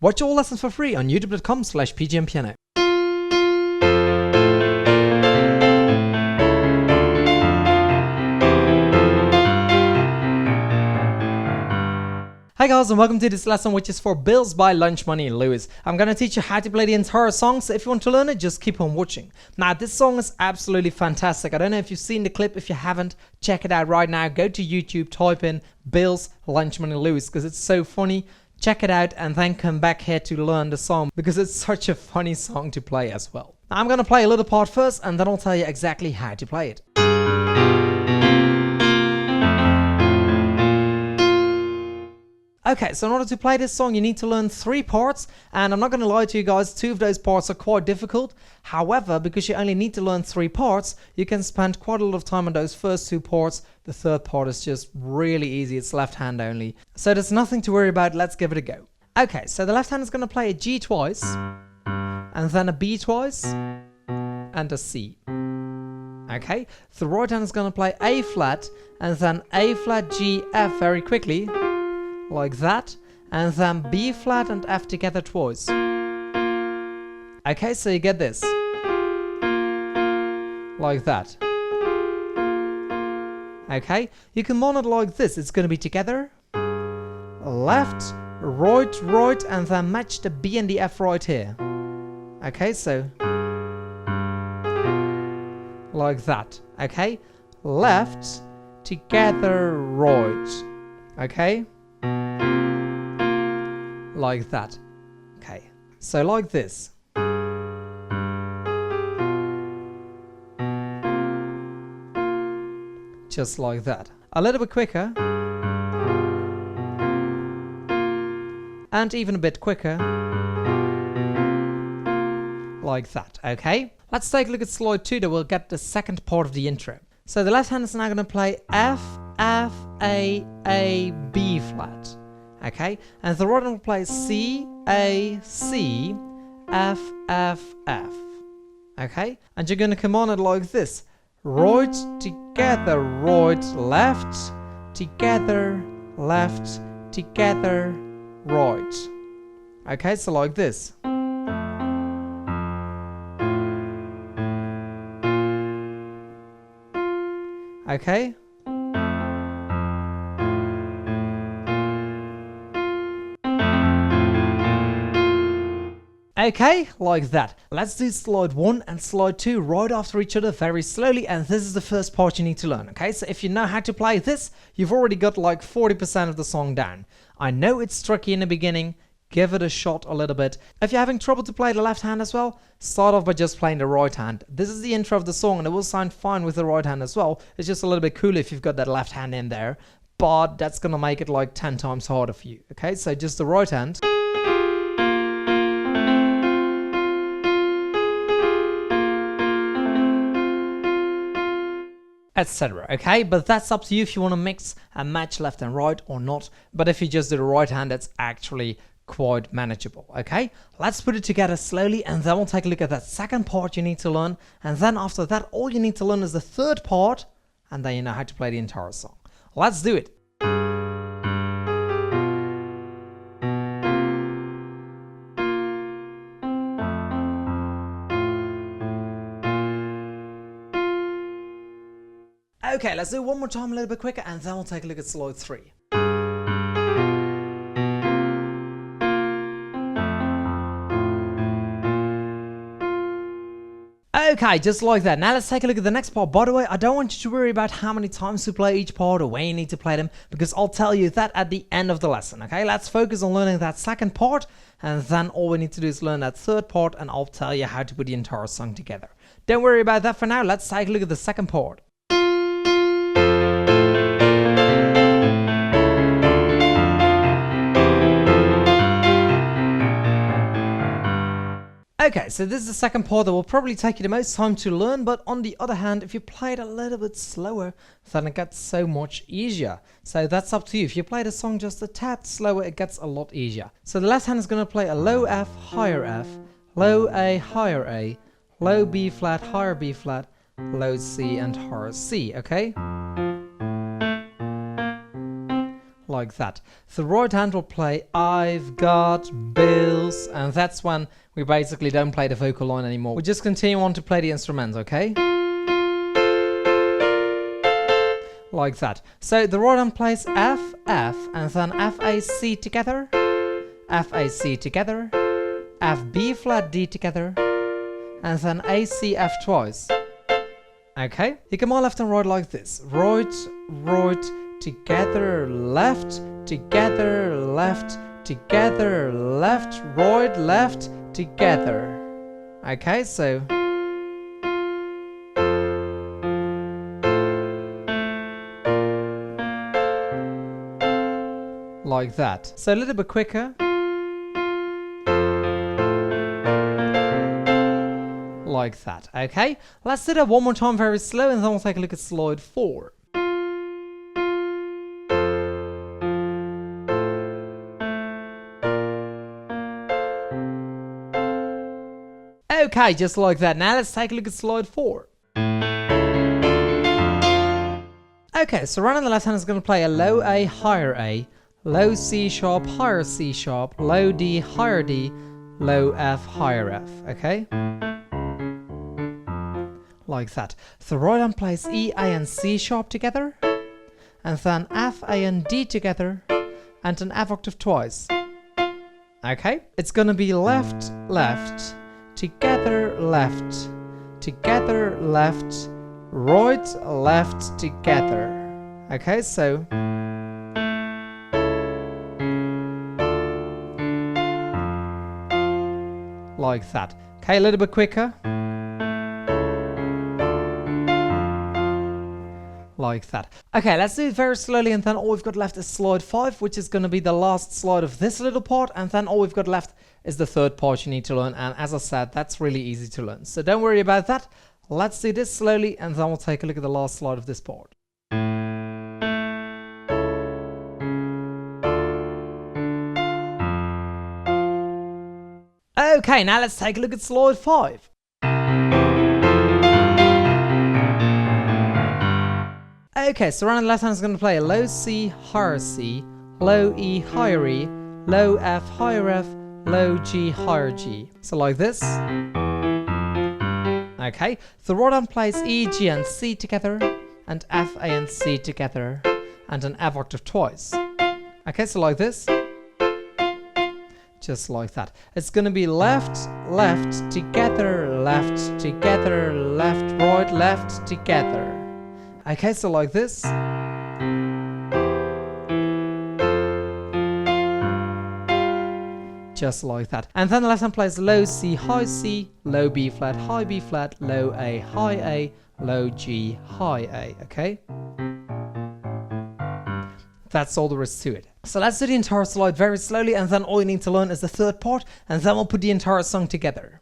Watch all lessons for free on youtube.com/pgmpiano. Hi guys, and welcome to this lesson, which is for Bills by Lunchmoney and Lewis. I'm going to teach you how to play the entire song, so if you want to learn it, just keep on watching. Now, this song is absolutely fantastic. I don't know if you've seen the clip. If you haven't, check it out right now. Go to YouTube, type in Bills, Lunchmoney and Lewis, because it's so funny. Check it out and then come back here to learn the song, because it's such a funny song to play as well. Now, I'm going to play a little part first, and then I'll tell you exactly how to play it. Okay, so in order to play this song, you need to learn 3 parts, and I'm not going to lie to you guys, 2 of those parts are quite difficult. However, because you only need to learn 3 parts, you can spend quite a lot of time on those first 2 parts. The third part is just really easy, it's left hand only. So there's nothing to worry about, let's give it a go. Okay, so the left hand is going to play a G twice, and then a B twice, and a C. Okay, the right hand is going to play A flat, and then A flat, G, F very quickly. Like that, and then B flat and F together twice. Okay, so you get this. Like that. Okay, you can mount it like this. It's going to be together, left, right, right, and then match the B and the F right here. Okay, so like that. Okay, left, together, right. Okay. Like that. Okay, so like this. Just like that. A little bit quicker. And even a bit quicker. Like that, okay? Let's take a look at slide 2 that we'll get the second part of the intro. So the left hand is now going to play F, F, A, B flat. Okay, and the right hand will play C, A, C, F, F, F. Okay, and you're going to come on it like this. Right, together, right, left, together, left, together, right. Okay, so like this. Okay. Okay, like that. Let's do slide 1 and slide 2 right after each other very slowly, and this is the first part you need to learn, okay? So if you know how to play this, you've already got like 40% of the song down. I know it's tricky in the beginning, give it a shot a little bit. If you're having trouble to play the left hand as well, start off by just playing the right hand. This is the intro of the song, and it will sound fine with the right hand as well. It's just a little bit cooler if you've got that left hand in there, but that's gonna make it like 10 times harder for you, okay? So just the right hand. Etc. Okay, but that's up to you if you want to mix and match left and right or not. But if you just do the right hand, that's actually quite manageable. Okay, let's put it together slowly, and then we'll take a look at that second part you need to learn. And then after that, all you need to learn is the third part, and then you know how to play the entire song. Let's do it. Okay, let's do it one more time a little bit quicker, and then we'll take a look at slide 3. Okay, just like that. Now let's take a look at the next part. By the way, I don't want you to worry about how many times to play each part or when you need to play them, because I'll tell you that at the end of the lesson, okay? Let's focus on learning that second part, and then all we need to do is learn that third part, and I'll tell you how to put the entire song together. Don't worry about that for now. Let's take a look at the second part. Okay, so this is the second part that will probably take you the most time to learn, but on the other hand, if you play it a little bit slower, then it gets so much easier. So that's up to you. If you play the song just a tad slower, it gets a lot easier. So the left hand is going to play a low F, higher F, low A, higher A, low B flat, higher B flat, low C, and higher C, okay? like that. The right hand will play I've got bills, and that's when we basically don't play the vocal line anymore. We just continue on to play the instrument, okay? Like that. So the right hand plays F, F, and then F, A, C together, F, A, C together, F, B flat, D together, and then A, C, F twice. Okay? You come on left and right like this. Right, right, together, left, together, left, together, left, right, left, together. Okay, so like that. So a little bit quicker. Like that. Okay, let's do that one more time very slow, and then we'll take a look at slide 4. Okay, just like that. Now let's take a look at slide 4. Okay, so right on the left hand is going to play a low A, higher A, low C sharp, higher C sharp, low D, higher D, low F, higher F. Okay? Like that. The right hand plays E, A, and C sharp together, and then F, A, and D together, and an F octave twice. Okay? It's gonna be left, left, together, left, together, left, right, left, together. Okay, so like that. Okay, a little bit quicker. Like that. Okay, let's do it very slowly, and then all we've got left is slide 5, which is going to be the last slide of this little part, and then all we've got left is the third part you need to learn, and as I said, that's really easy to learn. So don't worry about that. Let's do this slowly, and then we'll take a look at the last slide of this part. Okay, now let's take a look at slide 5. Okay, so around the left hand is going to play a low C, higher C, low E, higher E, low F, higher F, low G, higher G. So like this. Okay, the right hand plays E, G, and C together, and F, A, and C together, and an F octave twice. Okay, so like this. Just like that. It's going to be left, left, together, left, together, left, right, left, together. Okay, so like this. Just like that. And then the left hand plays low C, high C, low B flat, high B flat, low A, high A, low G, high A. Okay? That's all there is to it. So let's do the entire slide very slowly, and then all you need to learn is the third part, and then we'll put the entire song together.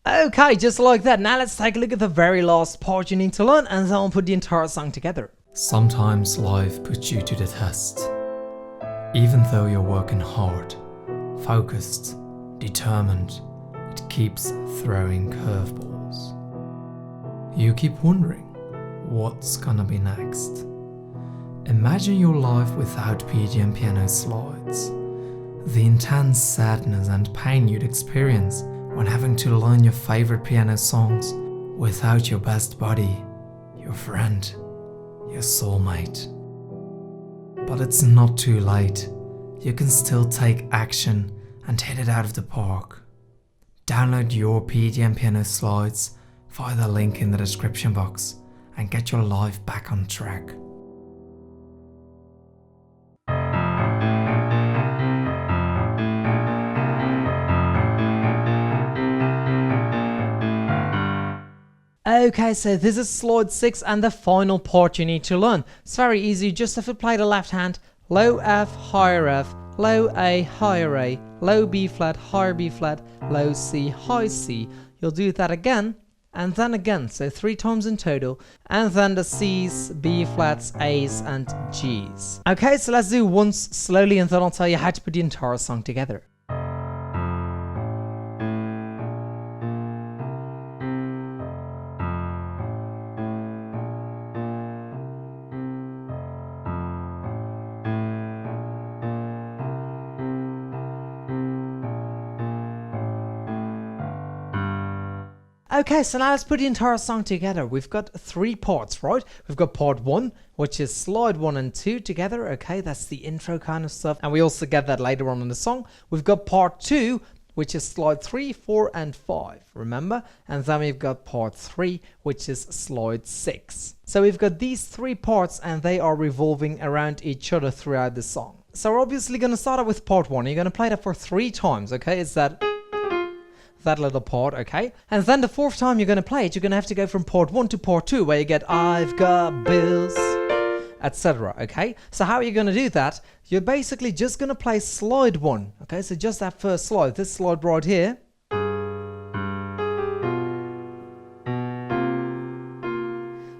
Okay, just like that. Now let's take a look at the very last part you need to learn, and then we'll put the entire song together. Sometimes life puts you to the test. Even though you're working hard, focused, determined, it keeps throwing curveballs. You keep wondering, what's gonna be next? Imagine your life without PGM piano slides. The intense sadness and pain you'd experience when having to learn your favorite piano songs without your best buddy, your friend, your soulmate. But it's not too late. You can still take action and hit it out of the park. Download your PDM piano slides via the link in the description box and get your life back on track. Okay, so this is slide 6 and the final part you need to learn. It's very easy, you just have to play the left hand, low F, higher F, low A, higher A, low B flat, higher B flat, low C, high C. You'll do that again, and then again, so 3 times in total, and then the C's, B flats, A's, and G's. Okay, so let's do once slowly, and then I'll tell you how to put the entire song together. Okay, so now let's put the entire song together. We've got 3 parts, right? We've got part 1, which is slide 1 and 2 together. Okay, that's the intro kind of stuff. And we also get that later on in the song. We've got part 2, which is slide 3, 4, and 5, remember? And then we've got part 3, which is slide 6. So we've got these 3 parts, and they are revolving around each other throughout the song. So we're obviously going to start out with part 1. You're going to play that for 3 times, okay? It's that little part, okay? And then the 4th time you're going to play it, you're going to have to go from part 1 to part 2, where you get I've got bills, etc. Okay, so how are you going to do that? You're basically just going to play slide 1. Okay, so just that first slide, this slide right here,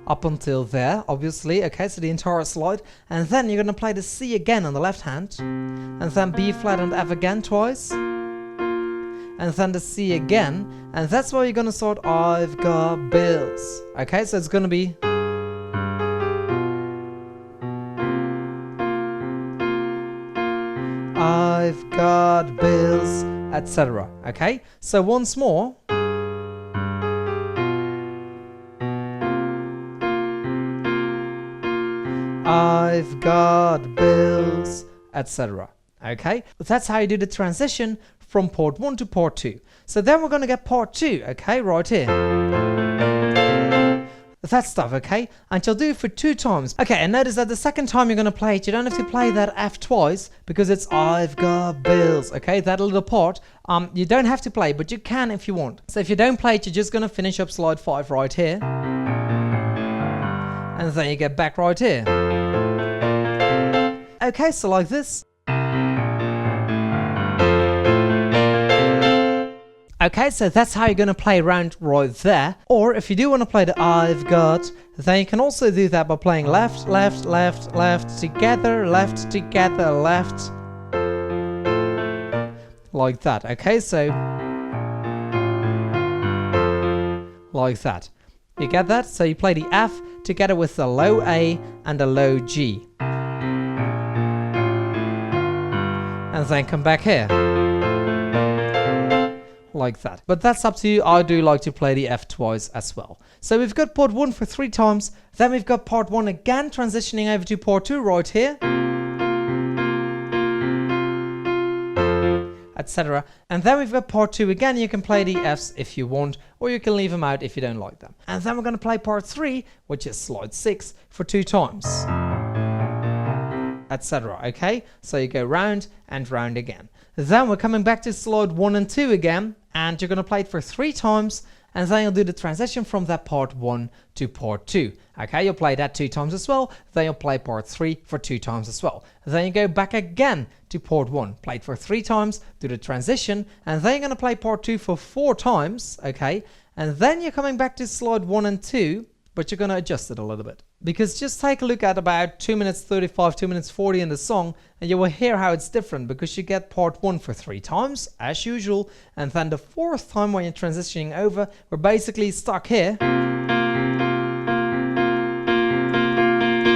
up until there, obviously. Okay, so the entire slide, and then you're going to play the C again on the left hand, and then B flat and F again twice, and then the C again, and that's where you're gonna start I've got bills. Okay, so it's gonna be I've got bills, etc. Okay, so once more. I've got bills, etc. Okay, but that's how you do the transition from part 1 to part 2. So then we're going to get part 2, okay, right here. That stuff, okay? And you'll do it for 2 times. Okay, and notice that the second time you're going to play it, you don't have to play that F twice, because it's I've got bills, okay? That little part, you don't have to play, but you can if you want. So if you don't play it, you're just going to finish up slide 5 right here. And then you get back right here. Okay, so like this. Okay, so that's how you're going to play around right there. Or if you do want to play the I've got, then you can also do that by playing left, left, left, left, together, left, left. Like that, okay, so like that. You get that? So you play the F together with the low A and the low G. And then come back here. Like that. But that's up to you. I do like to play the F twice as well. So we've got part 1 for 3 times. Then we've got part 1 again, transitioning over to part 2 right here. Etc. And then we've got part 2 again. You can play the Fs if you want, or you can leave them out if you don't like them. And then we're going to play part 3, which is slide 6, for 2 times. Etc. Okay? So you go round and round again. Then we're coming back to slide 1 and 2 again, and you're going to play it for 3 times, and then you'll do the transition from that part 1 to part 2. Okay, you'll play that 2 times as well, then you'll play part 3 for 2 times as well. Then you go back again to part 1, play it for 3 times, do the transition, and then you're going to play part 2 for 4 times, okay, and then you're coming back to slide 1 and 2, but you're going to adjust it a little bit. Because just take a look at about 2 minutes 35, 2 minutes 40 in the song, and you will hear how it's different, because you get part 1 for 3 times, as usual, and then the 4th time when you're transitioning over, we're basically stuck here.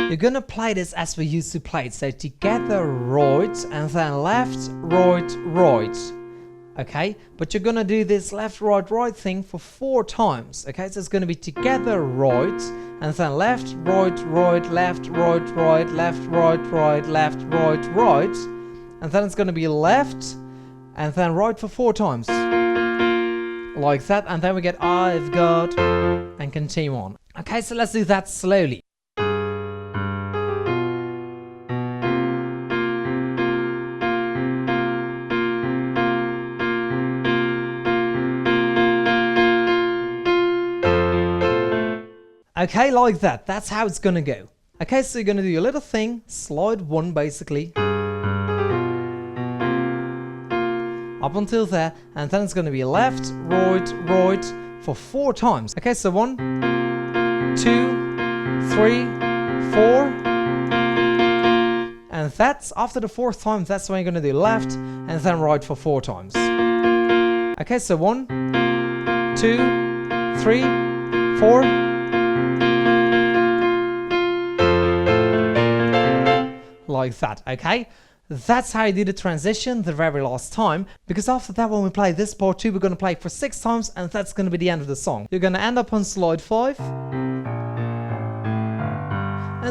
You're gonna play this as we used to play it, so together right, and then left, right, right. Okay, but you're gonna do this left, right, right thing for 4 times. Okay, so it's gonna be together right, and then left, right, right, left, right, right, left, right, right, left, right, right, and then it's gonna be left, and then right for 4 times. Like that, and then we get I've got, and continue on. Okay, so let's do that slowly. Okay, like that. That's how it's gonna go. Okay, so you're gonna do your little thing, slide 1 basically. up until there, and then it's going to be left, right for 4 times. Okay, so 1, 2, 3, 4, and that's after the 4th time. That's when you're going to do left and then right for 4 times. Okay, so 1, 2, 3, 4. Like that, okay? That's how you do the transition the very last time, because after that, when we play this part 2, we're going to play it for 6 times, and that's going to be the end of the song. You're going to end up on slide 5, and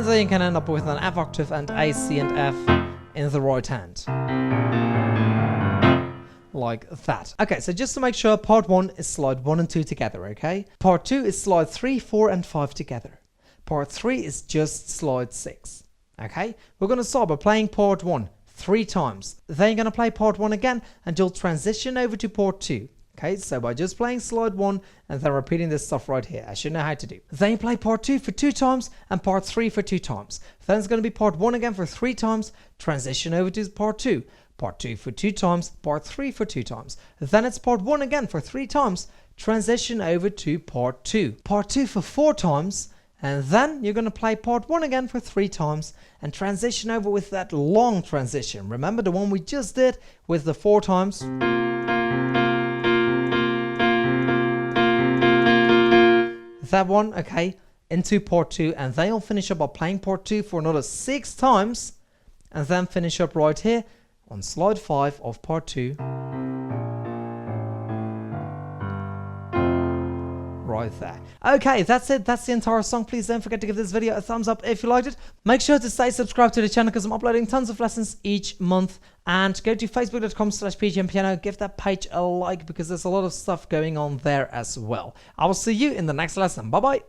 then you can end up with an F octave and A, C and F in the right hand. Like that. Okay, so just to make sure, part 1 is slide 1 and 2 together, okay? Part 2 is slide 3, 4 and 5 together. Part 3 is just slide 6. Okay, we're going to start by playing part 1 3 times. Then you're going to play part 1 again, and you'll transition over to part 2. Okay, so by just playing slide 1 and then repeating this stuff right here, as you know how to do. Then you play part 2 for 2 times and part 3 for 2 times. Then it's going to be part 1 again for 3 times, transition over to part 2. Part 2 for 2 times, part 3 for 2 times. Then it's part 1 again for 3 times, transition over to part 2. Part 2 for 4 times. And then you're going to play part 1 again for 3 times and transition over with that long transition. Remember the one we just did with the 4 times? That one, okay, into part 2. And then you'll finish up by playing part 2 for another 6 times. And then finish up right here on slide 5 of part 2. Right there. Okay, that's it. That's the entire song. Please don't forget to give this video a thumbs up if you liked it. Make sure to stay subscribed to the channel because I'm uploading tons of lessons each month. And go to facebook.com/pgmpiano. Give that page a like because there's a lot of stuff going on there as well. I will see you in the next lesson. Bye bye.